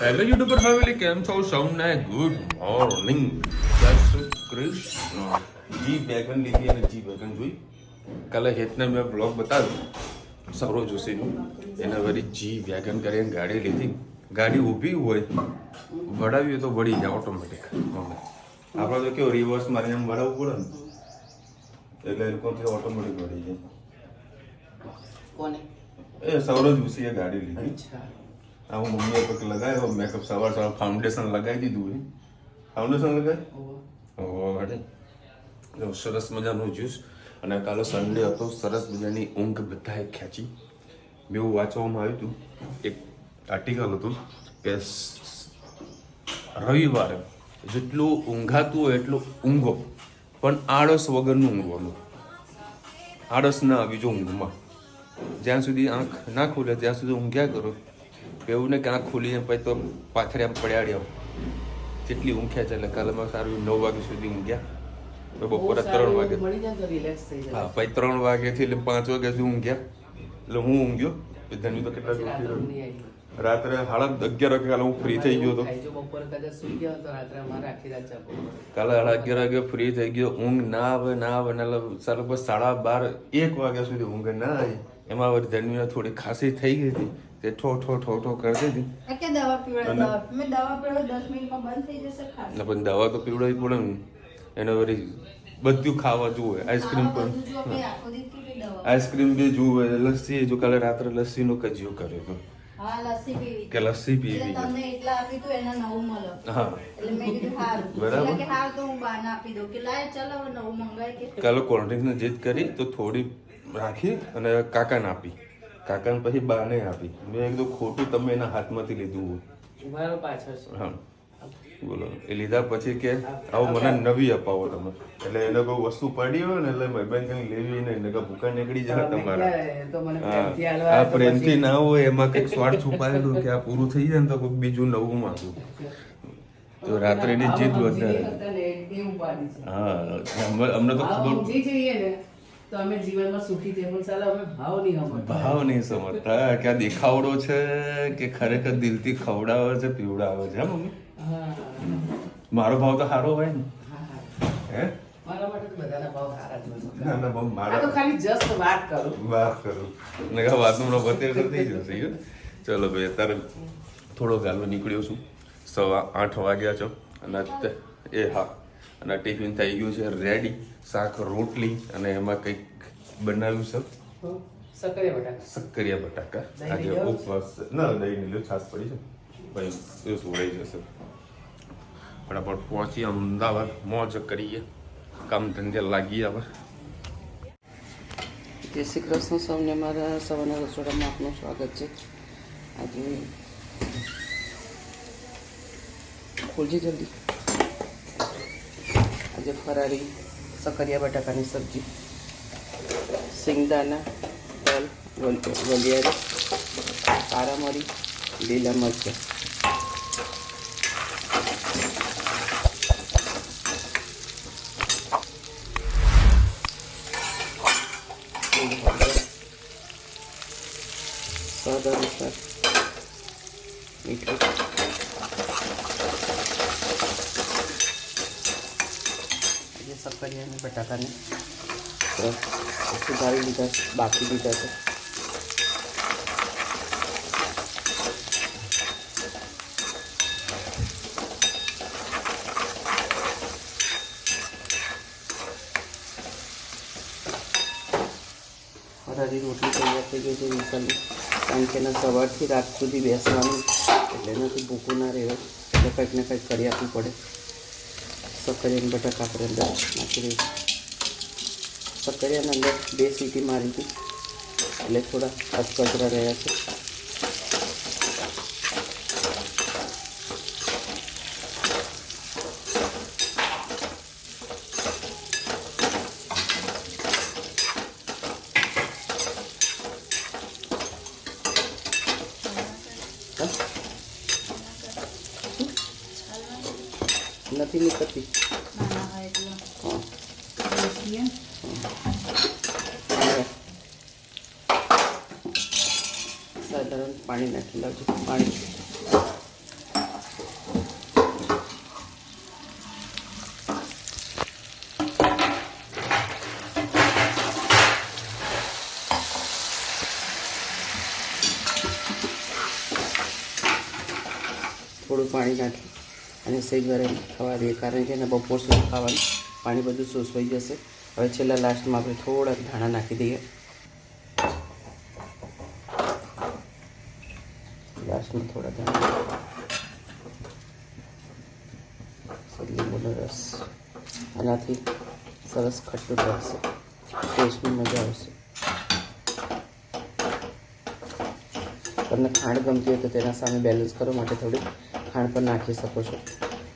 Hello YouTuber family, કેમ છો સૌને? ગુડ મોર્નિંગ, જય શ્રી કૃષ્ણ. જી વેગન લીધી અને જી વેગન જોઈ. કાલે હેતને મેં બ્લોગ બતાવ્યો સૌરવ જોશીનું. એને વળી જી વેગન કરીને ગાડી લીધી. ગાડી ઊભી હોય વળાવીએ તો વળી જાય ઓટોમેટિક. આપણે તો કેવું રિવર્સ મારીને એમ વળાવવું પડે ને, એટલે એ લોકોથી ઓટોમેટિક વળી જાય. કોને? એ સૌરવ જોશીએ ગાડી લીધી. હું મમ્મીએ કંઈક લગાવ્યો મેકઅપ, સવાર ફાઉન્ડેશન લગાવી દીધું. ફાઉન્ડેશન લગાવી સરસ મજાનું જ્યુસ. અને કાલે સન્ડે હતો, સરસ મજાની ઊંઘ બધાએ ખેંચી. મેં વાંચવામાં આવ્યું હતું, એક આર્ટિકલ હતું કે રવિવારે જેટલું ઊંઘાતું હોય એટલું ઊંઘો, પણ આળસ વગરનું ઊંઘવાનું. આળસ ના આવી જો ઊંઘમાં. જ્યાં સુધી આંખ ના ખુલે ત્યાં સુધી ઊંઘ્યા કરો. એવું ને કે આંખ ખુલીને પછી તો પાથરે આમ પડ્યા જેટલી ઊંઘ્યા છે. એટલે કાલમાં સારું 9 વાગ્યા સુધી ઊંઘ્યા. બપોરે 3 વાગે, હા પછી 3 વાગ્યાથી એટલે 5 વાગ્યા સુધી ઊંઘ્યા. એટલે હું ઊંઘ્યો. ધનવી તો કેટલા રાત્રે 11:30 વાગે કાલે હું ફ્રી થઈ ગયો હતો. કાલે 11:30 વાગે ફ્રી થઈ ગયો. ઊંઘ ના આવે એટલે સારું બસ 12:30 1 વાગ્યા સુધી ઊંઘ ના આવી. એમાં વળી ધનવીને થોડી ખાંસી થઈ ગઈ હતી. તે ઠો કરતી હતી. કે દવા પીવડાવ, મેં દવા પીવડાવ 10 મિનિટમાં બંધ થઈ જશે ખાસ. પણ દવા તો પીવડાવી પડે ને. એને વળી બધું ખાવા જોવે. આઈસ્ક્રીમ પણ, આઈસ્ક્રીમ બી જોવે, લસ્સી. જો કાલે રાત્રે લસ્સીનો કજિયો કર્યો હતો. હા, લસ્સી પીવી કે લસ્સી પીવી. તમને એટલા આપી તો એના 9 મળે. હા, એટલે મેં કીધું હારું. બરાબર. કે હાર તો હું બાને આપી દઉં કે લાય ચાલો હવે 9 મંગાય કે. કાલે કોલ્ડ ડ્રિંકની જીદ કરી તો થોડી રાખી અને કાકાને આપી. કાકાને પછી બાને આપી. મેં એકદમ ખોટું તમે એના હાથમાંથી લીધું હોય. હા બોલો. એ લીધા પછી કે આવો મને નવી અપાવો તમે. એટલે એને કોઈ વસ્તુ પડી હોય ને એટલે મહેરબાની કરીને લેવી નહીં, એટલે ભૂકા નીકળી જાય તમારા. આ પ્રેમથી ના હોય એમાં કંઈક સ્વાદ છુપાયેલું કે આ પૂરું થઈ જાય ને તો કોઈક બીજું નવું માંગવું. તો રાત્રેની જીદ વધારે. હા, અમને તો ખબર તો અમે જીવનમાં સુખી છે, પણ સાલા અમે ભાવ નહીં સમજતા કે આ દેખાવડો છે કે ખરેખર દિલથી ખવડાવે છે, પીવડાવે છે. હા મમ્મી, મારો ભાવ તો સારો હોય ને. હે, મારા માટે તો બધાના ભાવ સારા જ હોય. ના ના મારા તો ખાલી જસ્ટ વાત કરું ને કે વાતનું બતેર થઈ જશે. ચલો ભાઈ, અત્યારે થોડો ગાલો નીકળ્યો છું. 8:15 વાગ્યા છો અને એ હા, અને ટિફિન થઈ ગયું છે રેડી. શાક રોટલી અને એમાં કંઈક બનાવ્યું છે સક્કરિયા બટાકા. આજે ઉપવાસ ના, દહીં લીધું, છાશ પડી છે ભાઈ, એ સોડાઈ જશે. ફટાફટ પહોંચી અમદાવાદ, મોજ કરીએ, કામ ધંધે લાગીએ. હવે જય શ્રી કૃષ્ણ સૌને. મારા સવારના રસોડામાં આપનું સ્વાગત છે. આજે ખોલજી જલ્દી. આજે ફરાળી સક્કરિયા બટાકાની સબ્જી, સિંગદાણા, તલ, વલિયારી, કાળા મરી, લીલા મરચાં. સ્વાદ અનુસાર મીઠું. સક્કરિયા અને બટાકાને સુધારી લીધા, બાકી લીધા છે. ફરાળી રોટલી તૈયાર થઈ ગઈ છે વિશાલની. કારણ કે એના સવારથી રાત સુધી બેસવાનું, એટલે એનાથી ભૂખું ના રહેવાય, એટલે કંઈક ને કંઈક કરી આપવું પડે. સક્કરિયા બટાકા આપણે અંદર નાખી દઈશું. સક્કરિયાની અંદર 2 સીટી મારી હતી, એટલે થોડા અધકચરા રહ્યા છે. નથી નીકળતી. સાધારણ પાણી નાખી લાવજો. પાણી થોડું પાણી નાખી અને સહેજ વાર એને થવા દઈએ, કારણ કે એને બપોર સુધી ખાવાનું પાણી બધું શોષવાઈ જશે. હવે છેલ્લા લાસ્ટમાં આપણે થોડાક ધાણા નાખી દઈએ. લાસ્ટમાં થોડા ધાણા, લીંબુનો રસ. આનાથી સરસ ખટ્ટું રહેશે, ટેસ્ટની મજા આવશે. તમને ખાંડ ગમતી હોય તો તેના સામે બેલેન્સ કરવા માટે થોડી ખાંડ પણ નાખી શકો છો.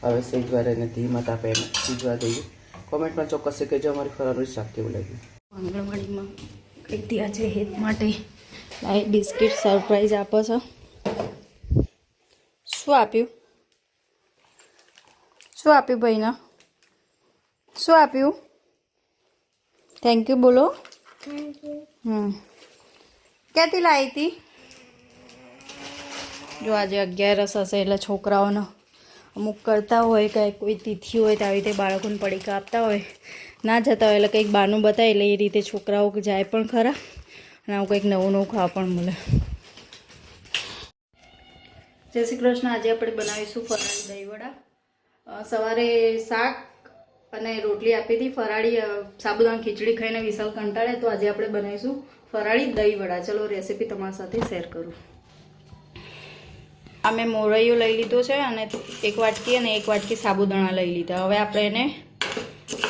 હવે સહેજ વાર એને ધીમા તાપે એને સીજવા દઈએ. કોમેન્ટમાં ચોક્કસ કહેજો અમારી ફરાળી શાક કેવું લાગ્યું. આંગણવાડીમાં કંઈક ત્યાં છે હેત માટે લાઈટ બિસ્કિટ સરપ્રાઈઝ આપો છો. શું આપ્યું? શું આપ્યું ભાઈને? શું આપ્યું? થેન્ક યુ બોલો. ક્યાંથી લાવી હતી? જો આજે 11 હશે એટલે છોકરાઓનો અમુક કરતા હોય કે કોઈ તિથિ હોય તો આવી રીતે બાળકોને પડીકા આપતા હોય, ના જતા હોય એટલે કંઈક બહાનું બતાવે એટલે એ રીતે છોકરાઓ જાય પણ ખરા અને આવું કંઈક નવું નવું ખાવા પણ મળે. જય શ્રી કૃષ્ણ. આજે આપણે બનાવીશું ફરાળી દહીંવડા. સવારે શાક અને રોટલી આપી હતી. ફરાળી સાબુદાણા ખીચડી ખાઈને વિશાલ કંટાળે, તો આજે આપણે બનાવીશું ફરાળી દહીંવડા. ચલો રેસીપી તમારી સાથે શેર કરું. આ મેં મોરૈયો લઈ લીધો છે અને 1 વાટકી અને 1 વાટકી સાબુદાણા લઈ લીધા. હવે આપણે એને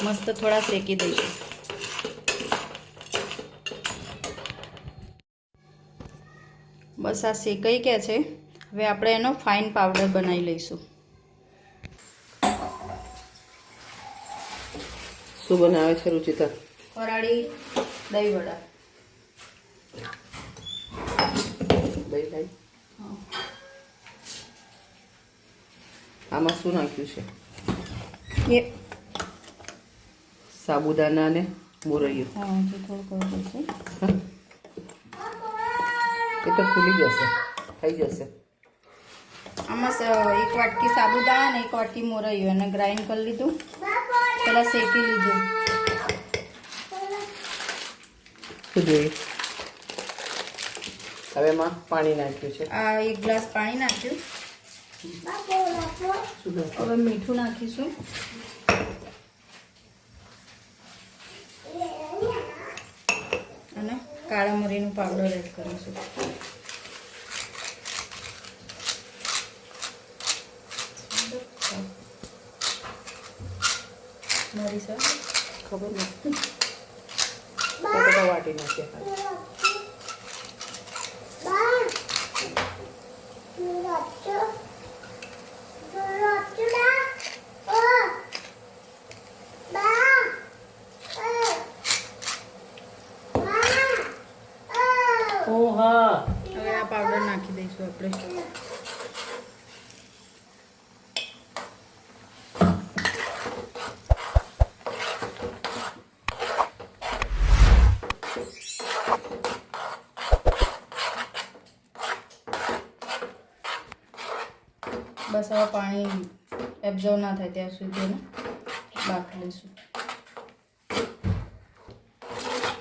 મસ્ત થોડા શેકી દઈશું. બસ આ શેકાઈ ગયા છે. હવે આપણે એનો ફાઇન પાવડર બનાવી લઈશું. શું બનાવે છે રુચિતા? ફરાળી દહીંવડા. દહીં લાવી. આમાં શું નાખ્યું છે? એ સાબુદાણા ને મોરૈયું. હા, તો થોડું કરવું પડશે. એ તો ફૂલી જશે, થઈ જશે. આમાં 1 વાટકી સાબુદાણા અને 1 વાટકી મોરૈયું એને ગ્રાઇન્ડ કરી લીધું, પહેલાં શેકી લીધું. શું જોઈએ? હવે એમાં પાણી નાખ્યું છે. આ 1 ગ્લાસ પાણી નાખ્યું. હવે મીઠું નાખીશું. અને કાળા મરીનું પાવડર એડ કરીશું. મરી સર ખબર નથી, બટાકા વાટી નાખ્યા. હવે આ પાવડર નાખી દઈશું આપણે. બસ હવે પાણી એબ્ઝોર્વ ના થાય ત્યાં સુધી એને બાફી લઈશું.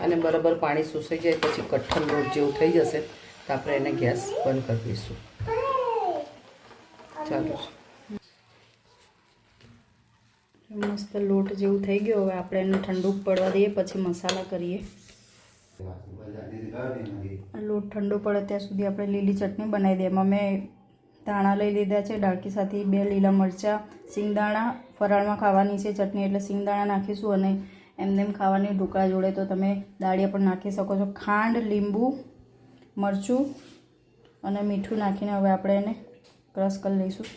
અને બરાબર પાણી સુસાઈ જાય પછી કઠણ લોટ જેવું થઈ જશે તો આપણે એને ગેસ બંધ કરી દઈશું. ચાલો, મસ્ત લોટ જેવું થઈ ગયો. હવે આપણે એને ઠંડુ પડવા દઈએ, પછી મસાલા કરીએ. લોટ ઠંડો પડે ત્યાં સુધી આપણે લીલી ચટણી બનાવી દઈએ. એમાં મેં ધાણા લઈ લીધા છે, ડાળકી સાથે 2 લીલા મરચાં, સિંગદાણા. ફરાળમાં ખાવાની છે ચટણી એટલે સિંગદાણા નાખીશું, અને એમને ખાવાની ઢોકળા જોડે તો તમે દાળિયા પણ નાખી શકો છો. ખાંડ, લીંબુ, મરચું અને મીઠું નાખીને હવે આપણે એને ક્રશ કરી લઈશું.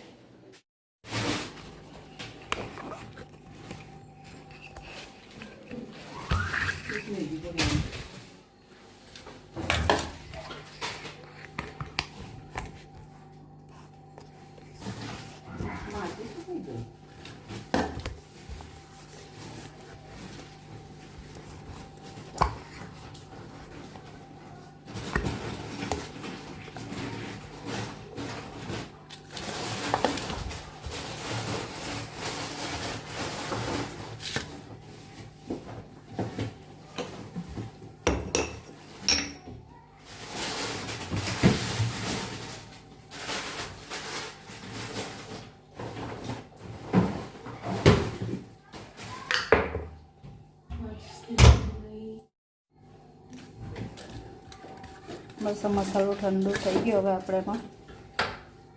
બસ આ મસાલો ઠંડુ થઈ ગયો. હવે આપણે એમાં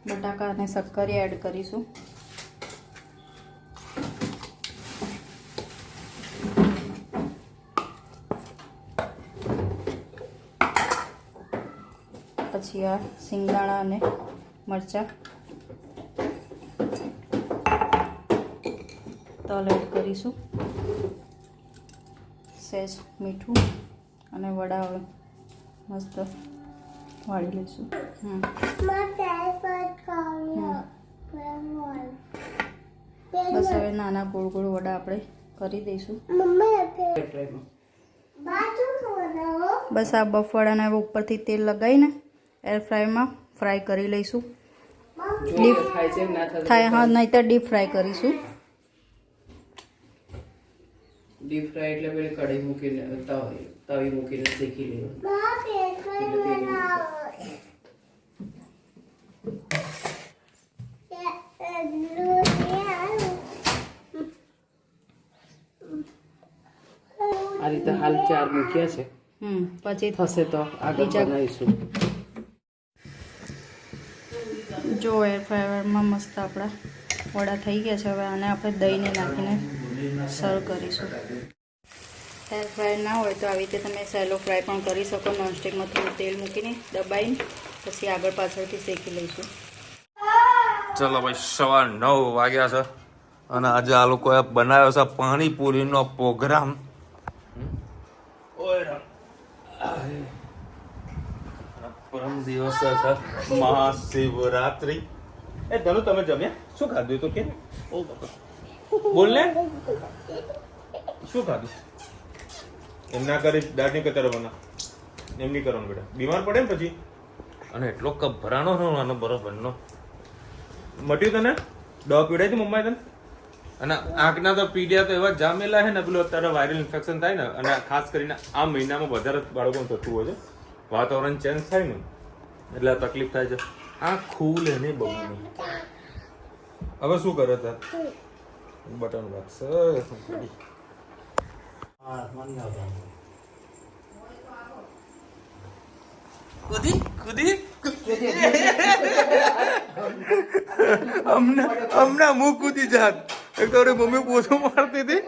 બટાકા અને શક્કરી એડ કરીશું. પછી આ સિંગદાણા અને મરચાં, તલ એડ કરીશું, સહેજ મીઠું અને વડા મસ્ત વાળી લઈશું. બસ હવે નાના ગોળ ગોળ વડા આપણે કરી દઈશું. બસ આ બફ વડાને હવે ઉપરથી તેલ લગાવીને એર ફ્રાયમાં ફ્રાય કરી લઈશું. ડીપ થાય, હા, નહીંતર ડીપ ફ્રાય કરીશું. ડીપ ફ્રાય એટલે પેલી કઢાઈ મૂકીને તવી મૂકીને શેકી લેવાનું. આ રીતે હાલ 4 મૂક્યા છે. પછી થશે તો આગળ બનાવીશું. જો એર ફ્રાયરમાં મસ્ત આપણા વડા થઈ ગયા છે. હવે આને આપણે દહીંને નાખીને સર્વ કરીશું. એર ફ્રાય ના હોય તો આવી રીતે તમે સેલો ફ્રાય પણ કરી શકો. નોનસ્ટિકમાં થોડું તેલ મૂકીને દબાઈને પછી આગળ પાછળથી શેકી લઈશું. ચલો ભાઈ, 9:15 વાગ્યા છે અને આજે આ લોકોએ બનાવ્યો છે પાણીપુરીનો પ્રોગ્રામ. પરમ દિવસે છે મહાશિવરાત્રી. એ ધનુ, તમે જમ્યા? શું ખાધું તો કે બોલ ને, શું ખાધું? એમ ના કરી દાઢની કતર બના, એમ નહીં કરવાનું બેટા, બીમાર પડે ને પછી. અને એટલો કપ ભરાણો છે આનો બરોબરનો. મટ્યું તને? દવા પીડાય હતી મમ્માએ તને? અને આંખના તો પીડિયા તો એવા જામેલા છે ને, પેલું અત્યારે વાયરલ ઇન્ફેક્શન થાય ને, અને ખાસ કરીને આ મહિનામાં વધારે બાળકોને થતું હોય છે. વાતાવરણ ચેન્જ થાય ને એટલે આ તકલીફ થાય છે. આ ખુલે નહીં બહુ. હવે શું કરે તાર? બટન વાગશે. કુદી કુદી હમણાં મું કૂદી જાત. એક તો મમ્મી પોછો મારતી હતી.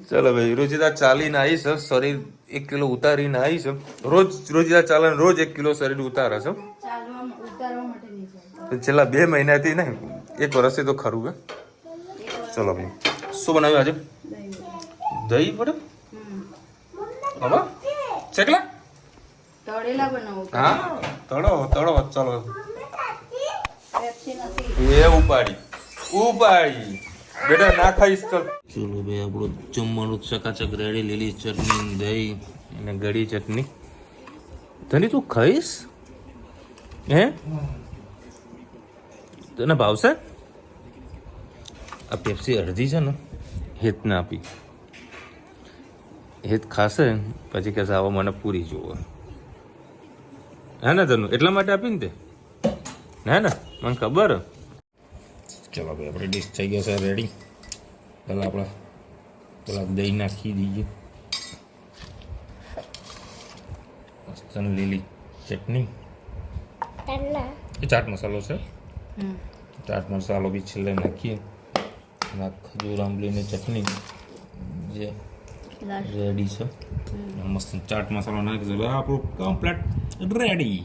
ચલો ભાઈ, રોજિદા ચાલીને આવી છે, શરીર 1 કિલો ઉતારીને આવી છે. રોજિદા ચાલે, રોજ 1 કિલો શરીર ઉતારે છે. છેલ્લા 2 મહિનાથી ને 1 વર્ષથી તો ખરું હે. ચલો ભાઈ, શું બનાવ્યું આજે? દહીં પડે હવે ચકલા તળેલા બનાવો. હા, તળો તળો. ચલો એ ઉપાડી બેટા, ના ખાઈશ. ચલ ચલો ભાઈ, આપણું જમવાનું ચકાચક રેડી. લીલી ચટણી, દહીં અને ગળી ચટણી. ધની તું ખાઈશ? હે, તને ભાવશે? આ પેપ્સી અડધી છે ને, હેત ના આપી. હેત ખાશે પછી કહેશે આવો મને પૂરી જોવો. હે ને ધનુ? એટલા માટે આપી ને તે, હે ને? મને ખબર. ચલો ભાઈ, આપણે ડીશ થઈ ગયો છે રેડી. પહેલાં આપણે પેલા દહીં નાખી દઈએ. મસ્ત લીલી ચટણી, એ ચાટ મસાલો છે. ચાટ મસાલો બી છેલ્લે નાખીએ. ખજૂર આંબલીની ચટણી જે રેડી છે. મસ્ત ચાટ મસાલો નાખી દીધો. આપણું કમ્પ્લીટ રેડી.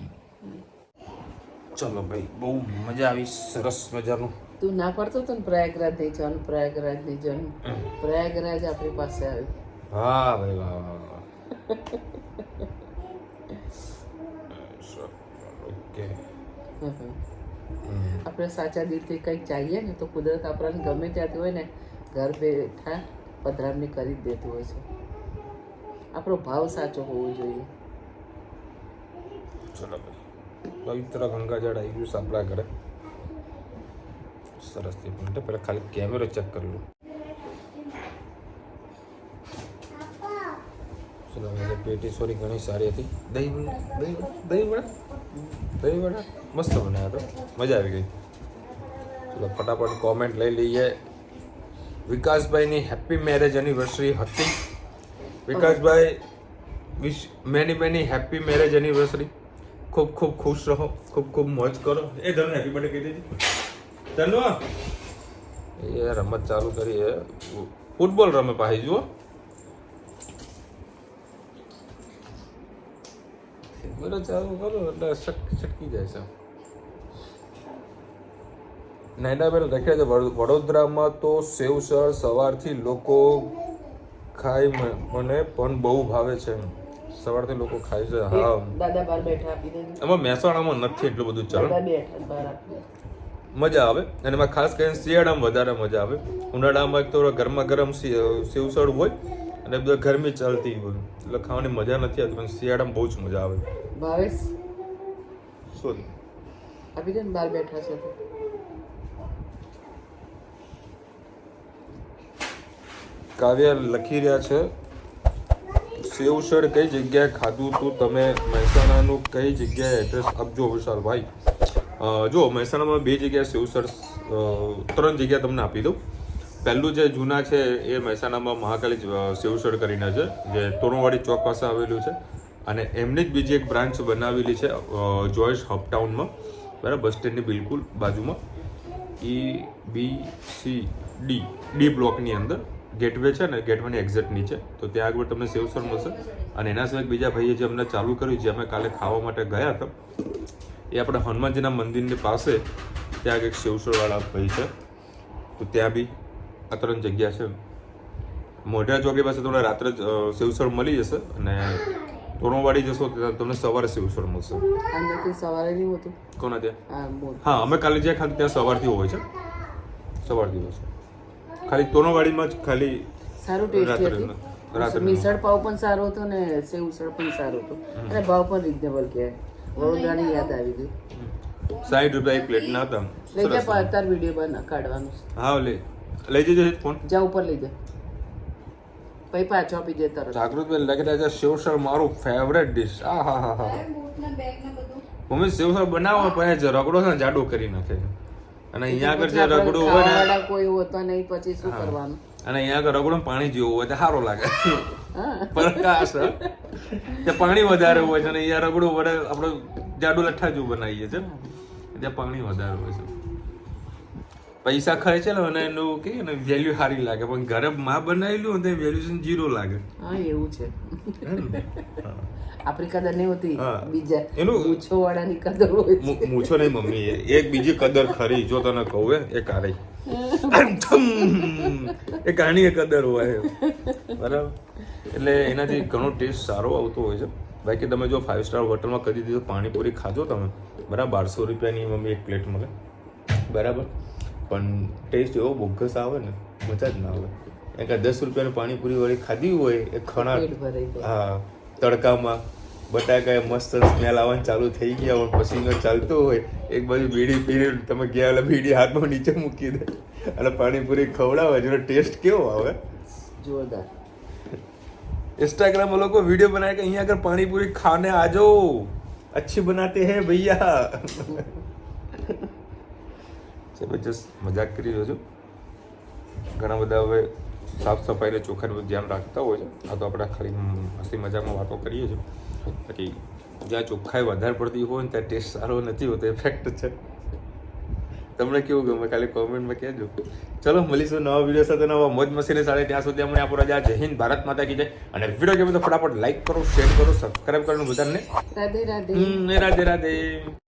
ચલો ભાઈ, બહુ મજા આવી. સરસ મજાનું. તું ના પડતો તો ને પ્રયાગરાજ નહીં જવાનું, પ્રયાગરાજ નહીં જવાનું. પ્રયાગરાજ આપણી પાસે આવ્યું. હા ભાઈ, વાહ વાહ. ઓકે, આપણે સાચા દિલથી કંઈક ચાહીએ ને તો કુદરત આપણને ગમે ત્યાંથી હોય ને ઘર બેઠા પધરામણી કરી જ દેતું હોય છે. આપણો ભાવ સાચો હોવો જોઈએ. ચલો ભાઈ, પવિત્ર ગંગાજળ આવી ગયું છે આપણા ઘરે. સરસ. એક મિનિટ, પહેલાં ખાલી કેમેરો ચેક કરી લો. ચલો, પેટી સોરી ઘણી સારી હતી. દહીં વડા મસ્ત બનાવ્યા તો, મજા આવી ગઈ. ચલો ફટાફટ કોમેન્ટ લઈ લઈએ. વિકાસભાઈની હેપી મેરેજ એનિવર્સરી હતી. વિકાસભાઈ વિશ મેની હેપી મેરેજ એનિવર્સરી. ખૂબ ખૂબ ખુશ રહો, ખૂબ ખૂબ મોજ કરો. એ ધન હેપી બર્થડે કહી દેજે. ધનુ એ રમત ચાલુ કરી હે, ફૂટબોલ રમે પાહી જુઓ. બરાબર ચાલુ કરો એટલે છટકી જાય છે. નાયનાબેન લખે છે વડોદરામાં તો સેવસળ સવારથી લોકો ખાય મને પણ બહુ ભાવે છે. સવારથી લોકો ખાય છે. હા દાદા બહાર બેઠા આપી દેજો. એમાં મહેસાણામાં નથી એટલું બધું ચાલુ. દાદા બેઠા બહાર આપી મજા આવે અને એમાં ખાસ કરીને શિયાળામાં વધારે મજા આવે. ઉનાળામાં એક તો ગરમા ગરમ સેવસળ હોય અને બધા ગરમી ચાલતી હોય એટલે ખાવાની મજા નથી આવતી, પણ શિયાળામાં બહુ જ મજા આવે. ભાવેશ શું આપી દે ને, બહાર બેઠા છે તો. કાવ્ય લખી રહ્યા છે સેવસળ કઈ જગ્યાએ ખાધું તું તમે? મહેસાણાનું કઈ જગ્યાએ એડ્રેસ આપજો વિશાલભાઈ. જો મહેસાણામાં 2 જગ્યાએ સેવસળ, 3 જગ્યા તમને આપી દઉં. પહેલું જે જૂના છે એ મહેસાણામાં મહાકાલી સેવસળ કરીને છે, જે તોરણવાડી ચોક પાસે આવેલું છે. અને એમની જ બીજી એક બ્રાન્ચ બનાવેલી છે જોઈસ હપટાઉનમાં, બરાબર, બસ સ્ટેન્ડની બિલકુલ બાજુમાં. ડી બ્લોકની અંદર ગેટવે છે ને, ગેટવેની એક્ઝેક્ટ નીચે. તો ત્યાં આગળ તમને સેવસળ મળશે. અને એના સિવાય બીજા ભાઈએ જે અમને ચાલુ કર્યું, જે અમે કાલે ખાવા માટે ગયા હતા, એ આપણે હનુમાનજીના મંદિરની પાસે ત્યાં આગળ એક સેવસળવાળા ભાઈ છે. તો ત્યાં બી આ 3 જગ્યા છે. મોઢા ચોકી પાસે તમને રાત્રે સેવસળ મળી જશે અને તોરણવાડી જશો તો તમને સવારે સેવસળ મળશે. આનાથી સવારે નહીં હોતું કોના ત્યાં? હા બોલ. હા, અમે કાલે જ્યાં ખાધું ત્યાં સવારથી હોય છે, સવારથી હોય છે. ખાલી તોરણવાડીમાં જ ખાલી સારું ટેસ્ટી રાત્રે. હતું. મિસળ પાવ પણ સારો હતો ને સેવસળ પણ સારો હતો અને ભાવ પણ રિઝનેબલ કહેવાય. વડોદરાની યાદ આવી ગઈ. 60 રૂપિયા એક પ્લેટના હતા. લઈ જા પાતાર વિડીયો કાઢવાનું છે. હા લઈ જજો ફોન. જા ઉપર લઈ જા, પછી પાછો આપી દે તરત. જાગૃતભાઈ લખી રહ્યા છે સેવસળ મારું ફેવરેટ ડિશ. આ હા હા હા. મમ્મી સેવસળ બનાવો પણ જે રગડો છે ને જાડો કરી નાખે છે. અને અહીંયા આગળ જે રગડો હોય ને, ખાવાવાળા કોઈ હોતા નહીં, પછી શું કરવાનું? અને અહીંયા આગળ રગડો પાણી જેવું હોય તો સારો લાગે. પ્રકાશ ત્યાં પાણી વધારે હોય છે અને અહીંયા રગડો વડે આપણે જાડુ લઠ્ઠા જેવું બનાવીએ છીએ, ત્યાં પાણી વધારે હોય છે. પૈસા ખર્ચે ને અને એનું કે વેલ્યુ સારી લાગે, પણ ઘરે માં બનાવેલું હોય તો વેલ્યુએશન 0 લાગે. હા એવું છે. આપણી કદર નહીં હોતી, હા. બીજા એનું મૂછો વાળાની કદર હોય છે. મૂછો નહીં મમ્મી, એક બીજી કદર ખરી જો તને કહું એ કારે એ કાણી કદર હોય બરાબર. એટલે એનાથી ઘણો ટેસ્ટ સારો આવતો હોય છે. બાકી તમે જો 5 સ્ટાર હોટલમાં કદી દીધું પાણીપુરી ખાજો તમે, બરાબર, 1200 રૂપિયાની મમ્મી એક પ્લેટ મળે, બરાબર, પણ ટેસ્ટ એવો બોગસ આવે ને, મજા જ ના આવે. કારણ કે 10 રૂપિયાની પાણીપુરી વાળી ખાધી હોય એ ખણા, હા, તડકામાં બટાકા મસ્ત સ્મેલ આવવાનું ચાલુ થઈ ગયા હોય, પસીનો ચાલતો હોય, એક બાજુ બીડી પીને તમે ગયા એટલે બીડી હાથમાં નીચે મૂકી દે અને પાણીપુરી ખવડાવે, જેનો ટેસ્ટ કેવો આવે, જોરદાર. इंस्टाग्राम लोग को वीडियो बनाए कि यहाँ अगर पानी पूरी खाने आ जाओ, अच्छी बनाते हैं भैया. જબરજસ્ત મજાક કરી રહ્યો છું. ઘણા બધા હવે સાફ સફાઈ અને ચોખ્ખાઈનું ધ્યાન રાખતા હોય છે. આ તો આપણે ખાલી હસી મજાકમાં વાતો કરીએ છીએ. બાકી જ્યાં ચોખ્ખાઈ વધારે પડતી હોય ને ત્યાં ટેસ્ટ સારો નથી હોતો, એ ફેક્ટ છે. તમને કેવું ગમે ખાલી કોમેન્ટમાં કહેજો. ચલો મળીશું નવા વિડીયો સાથે, નવા મોજ મસ્તીને સાથે. ત્યાં સુધી અમને આપો રજા. જય હિન્દ, ભારત માતા કી જય. અને વિડીયો ગમે તો ફટાફટ લાઈક કરો, શેર કરો, સબસ્ક્રાઈબ કરવાનું બધાને. રાધે રાધે. રાધે રાધે.